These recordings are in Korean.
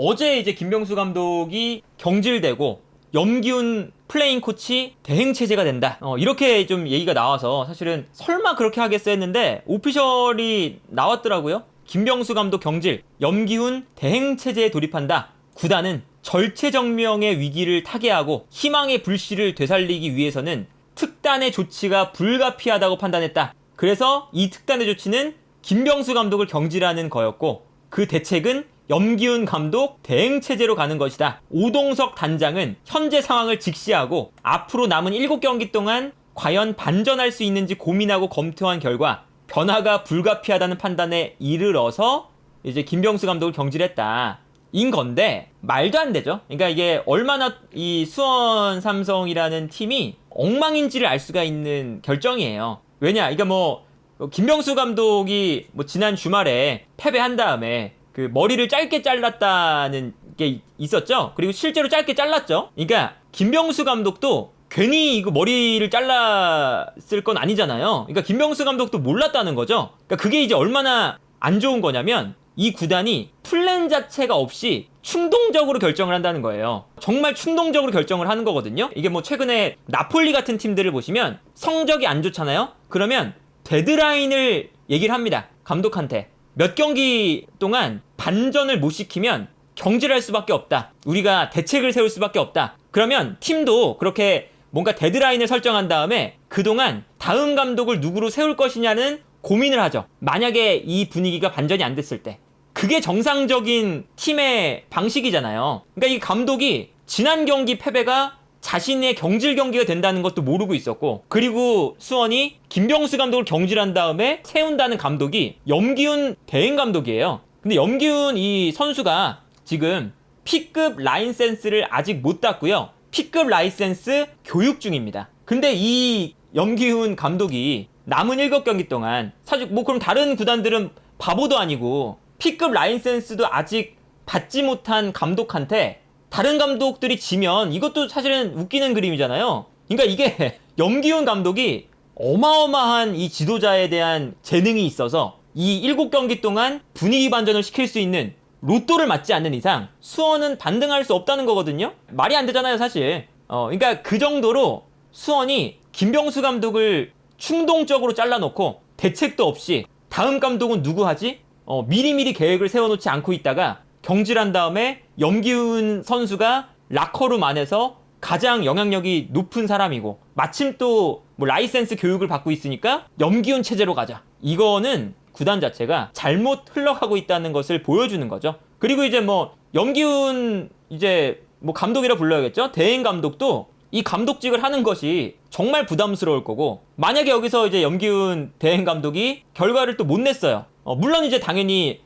어제 이제 김병수 감독이 경질되고 염기훈 플레잉 코치 대행 체제가 된다. 이렇게 좀 얘기가 나와서 사실은 설마 그렇게 하겠어 했는데 오피셜이 나왔더라고요. 김병수 감독 경질, 염기훈 대행 체제에 돌입한다. 구단은 절체정명의 위기를 타개하고 희망의 불씨를 되살리기 위해서는 특단의 조치가 불가피하다고 판단했다. 그래서 이 특단의 조치는 김병수 감독을 경질하는 거였고 그 대책은 염기훈 감독 대행체제로 가는 것이다. 오동석 단장은 현재 상황을 직시하고 앞으로 남은 7경기 동안 과연 반전할 수 있는지 고민하고 검토한 결과 변화가 불가피하다는 판단에 이르러서 이제 김병수 감독을 경질했다. 인 건데 말도 안 되죠. 그러니까 이게 얼마나 이 수원 삼성이라는 팀이 엉망인지를 알 수가 있는 결정이에요. 왜냐? 그러니까 뭐 김병수 감독이 뭐 지난 주말에 패배한 다음에 그 머리를 짧게 잘랐다는 게 있었죠. 그리고 실제로 짧게 잘랐죠. 그러니까 김병수 감독도 괜히 이거 머리를 잘랐을 건 아니잖아요. 그러니까 김병수 감독도 몰랐다는 거죠. 그러니까 그게 이제 얼마나 안 좋은 거냐면 이 구단이 플랜 자체가 없이 충동적으로 결정을 한다는 거예요. 정말 충동적으로 결정을 하는 거거든요. 이게 뭐 최근에 나폴리 같은 팀들을 보시면 성적이 안 좋잖아요. 그러면 데드라인을 얘기를 합니다. 감독한테. 몇 경기 동안 반전을 못 시키면 경질할 수밖에 없다. 우리가 대책을 세울 수밖에 없다. 그러면 팀도 그렇게 뭔가 데드라인을 설정한 다음에 그동안 다음 감독을 누구로 세울 것이냐는 고민을 하죠. 만약에 이 분위기가 반전이 안 됐을 때. 그게 정상적인 팀의 방식이잖아요. 그러니까 이 감독이 지난 경기 패배가 자신의 경질 경기가 된다는 것도 모르고 있었고, 그리고 수원이 김병수 감독을 경질한 다음에 세운다는 감독이 염기훈 대행 감독이에요. 근데 염기훈 이 선수가 지금 P급 라이센스를 아직 못 땄고요. P급 라이센스 교육 중입니다. 근데 이 염기훈 감독이 남은 7경기 동안 사실 뭐 그럼 다른 구단들은 바보도 아니고 P급 라이센스도 아직 받지 못한 감독한테 다른 감독들이 지면 이것도 사실은 웃기는 그림이잖아요. 그러니까 이게 염기훈 감독이 어마어마한 이 지도자에 대한 재능이 있어서 이 7경기 동안 분위기 반전을 시킬 수 있는 로또를 맞지 않는 이상 수원은 반등할 수 없다는 거거든요. 말이 안 되잖아요, 사실. 그러니까 그 정도로 수원이 김병수 감독을 충동적으로 잘라놓고 대책도 없이 다음 감독은 누구 하지? 미리미리 계획을 세워놓지 않고 있다가 경질한 다음에 염기훈 선수가 라커룸 안에서 가장 영향력이 높은 사람이고 마침 또 뭐 라이센스 교육을 받고 있으니까 염기훈 체제로 가자. 이거는 구단 자체가 잘못 흘러가고 있다는 것을 보여주는 거죠. 그리고 이제 뭐 염기훈 이제 뭐 감독이라 불러야겠죠. 대행 감독도 이 감독직을 하는 것이 정말 부담스러울 거고, 만약에 여기서 이제 염기훈 대행 감독이 결과를 또 못 냈어요. 물론 이제 당연히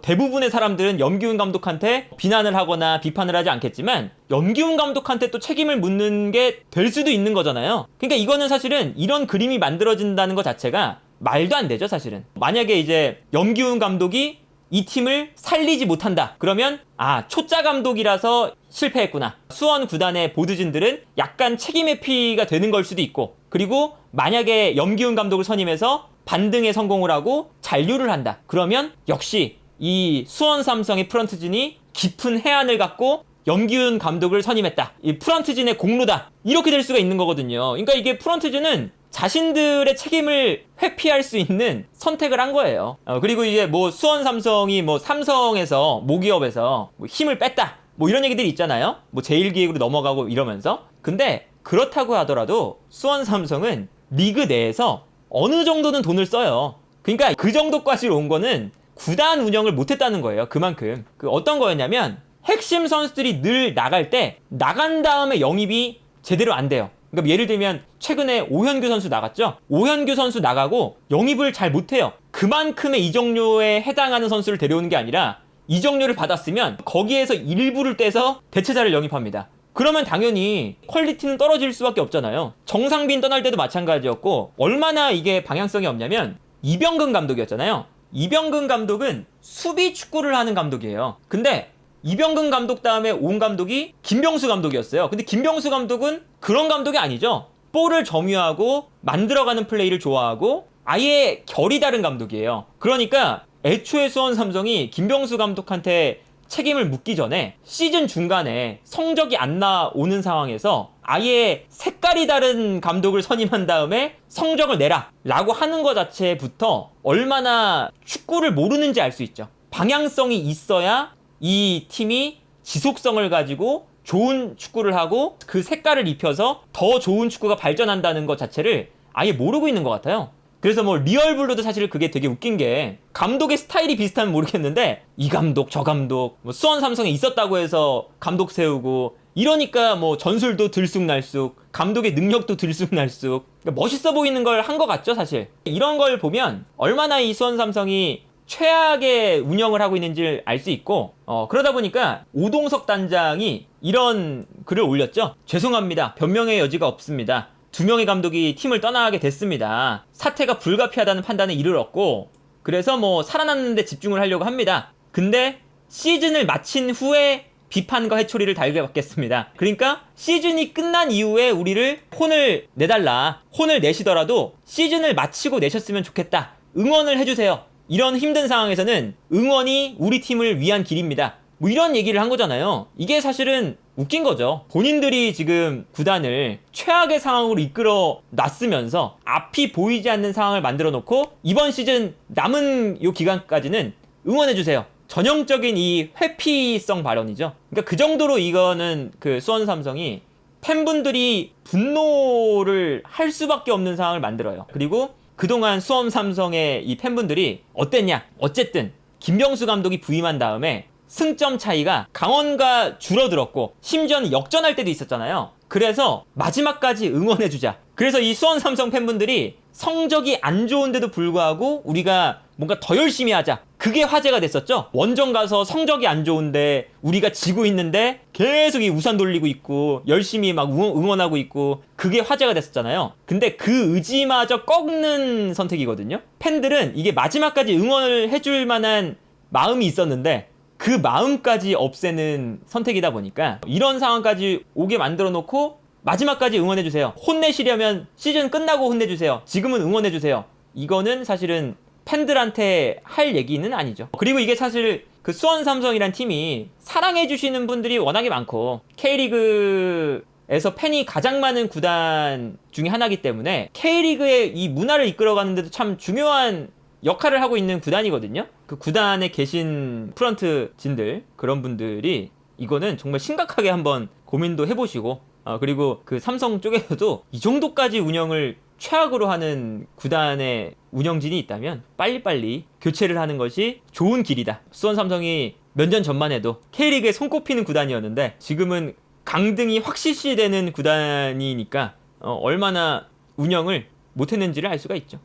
대부분의 사람들은 염기훈 감독한테 비난을 하거나 비판을 하지 않겠지만 염기훈 감독한테 또 책임을 묻는 게 될 수도 있는 거잖아요. 그러니까 이거는 사실은 이런 그림이 만들어진다는 것 자체가 말도 안 되죠, 사실은. 만약에 이제 염기훈 감독이 이 팀을 살리지 못한다. 그러면 초짜 감독이라서 실패했구나. 수원 구단의 보드진들은 약간 책임 회피가 되는 걸 수도 있고, 그리고 만약에 염기훈 감독을 선임해서 반등에 성공을 하고 잔류를 한다. 그러면 역시 이 수원 삼성의 프런트진이 깊은 해안을 갖고 염기훈 감독을 선임했다. 이 프런트진의 공로다. 이렇게 될 수가 있는 거거든요. 그러니까 이게 프런트진은 자신들의 책임을 회피할 수 있는 선택을 한 거예요. 그리고 이제 뭐 수원 삼성이 뭐 삼성에서 모기업에서 뭐 힘을 뺐다. 뭐 이런 얘기들이 있잖아요. 뭐 제1기획으로 넘어가고 이러면서. 근데 그렇다고 하더라도 수원 삼성은 리그 내에서 어느 정도는 돈을 써요. 그러니까 그 정도까지 온 거는 구단 운영을 못했다는 거예요. 그만큼. 어떤 거였냐면 핵심 선수들이 늘 나갈 때 나간 다음에 영입이 제대로 안 돼요. 그러니까 예를 들면 최근에 오현규 선수 나갔죠. 오현규 선수 나가고 영입을 잘 못해요. 그만큼의 이적료에 해당하는 선수를 데려오는 게 아니라 이적료를 받았으면 거기에서 일부를 떼서 대체자를 영입합니다. 그러면 당연히 퀄리티는 떨어질 수밖에 없잖아요. 정상빈 떠날 때도 마찬가지였고, 얼마나 이게 방향성이 없냐면 이병근 감독이었잖아요. 이병근 감독은 수비 축구를 하는 감독이에요. 근데 이병근 감독 다음에 온 감독이 김병수 감독이었어요. 근데 김병수 감독은 그런 감독이 아니죠. 볼을 점유하고 만들어가는 플레이를 좋아하고 아예 결이 다른 감독이에요. 그러니까 애초에 수원 삼성이 김병수 감독한테 책임을 묻기 전에 시즌 중간에 성적이 안 나오는 상황에서 아예 색깔이 다른 감독을 선임한 다음에 성적을 내라 라고 하는 것 자체부터 얼마나 축구를 모르는지 알 수 있죠. 방향성이 있어야 이 팀이 지속성을 가지고 좋은 축구를 하고 그 색깔을 입혀서 더 좋은 축구가 발전한다는 것 자체를 아예 모르고 있는 것 같아요. 그래서 뭐 리얼블루도 사실 그게 되게 웃긴 게 감독의 스타일이 비슷하면 모르겠는데 이 감독 저 감독 뭐 수원 삼성에 있었다고 해서 감독 세우고 이러니까 뭐 전술도 들쑥날쑥 감독의 능력도 들쑥날쑥 그러니까 멋있어 보이는 걸 한 것 같죠 사실. 이런 걸 보면 얼마나 이 수원 삼성이 최악의 운영을 하고 있는지를 알 수 있고 그러다 보니까 오동석 단장이 이런 글을 올렸죠. 죄송합니다. 변명의 여지가 없습니다. 2명의 감독이 팀을 떠나게 됐습니다. 사태가 불가피하다는 판단에 이르렀고 그래서 뭐 살아남는 데 집중을 하려고 합니다. 근데 시즌을 마친 후에 비판과 해초리를 달게 받겠습니다. 그러니까 시즌이 끝난 이후에 우리를 혼을 내달라. 혼을 내시더라도 시즌을 마치고 내셨으면 좋겠다. 응원을 해주세요. 이런 힘든 상황에서는 응원이 우리 팀을 위한 길입니다. 뭐 이런 얘기를 한 거잖아요. 이게 사실은 웃긴 거죠. 본인들이 지금 구단을 최악의 상황으로 이끌어 놨으면서 앞이 보이지 않는 상황을 만들어 놓고 이번 시즌 남은 요 기간까지는 응원해주세요. 전형적인 이 회피성 발언이죠. 그러니까 그 정도로 이거는 그 수원 삼성이 팬분들이 분노를 할 수밖에 없는 상황을 만들어요. 그리고 그동안 수원 삼성의 이 팬분들이 어땠냐? 어쨌든 김병수 감독이 부임한 다음에 승점 차이가 강원과 줄어들었고 심지어는 역전할 때도 있었잖아요. 그래서 마지막까지 응원해주자. 그래서 이 수원 삼성 팬분들이 성적이 안 좋은데도 불구하고 우리가 뭔가 더 열심히 하자. 그게 화제가 됐었죠. 원정 가서 성적이 안 좋은데 우리가 지고 있는데 계속 이 우산 돌리고 있고 열심히 막 응원하고 있고 그게 화제가 됐었잖아요. 근데 그 의지마저 꺾는 선택이거든요. 팬들은 이게 마지막까지 응원을 해줄 만한 마음이 있었는데 그 마음까지 없애는 선택이다 보니까 이런 상황까지 오게 만들어 놓고 마지막까지 응원해주세요. 혼내시려면 시즌 끝나고 혼내주세요. 지금은 응원해주세요. 이거는 사실은 팬들한테 할 얘기는 아니죠. 그리고 이게 사실 그 수원 삼성이란 팀이 사랑해주시는 분들이 워낙에 많고 K리그에서 팬이 가장 많은 구단 중에 하나이기 때문에 K리그의 이 문화를 이끌어가는데도 참 중요한 역할을 하고 있는 구단이거든요. 그 구단에 계신 프런트진들 그런 분들이 이거는 정말 심각하게 한번 고민도 해보시고 그리고 그 삼성 쪽에서도 이 정도까지 운영을 최악으로 하는 구단의 운영진이 있다면 빨리빨리 교체를 하는 것이 좋은 길이다. 수원 삼성이 몇 년 전만 해도 K리그에 손꼽히는 구단이었는데 지금은 강등이 확실시 되는 구단이니까 얼마나 운영을 못했는지를 알 수가 있죠.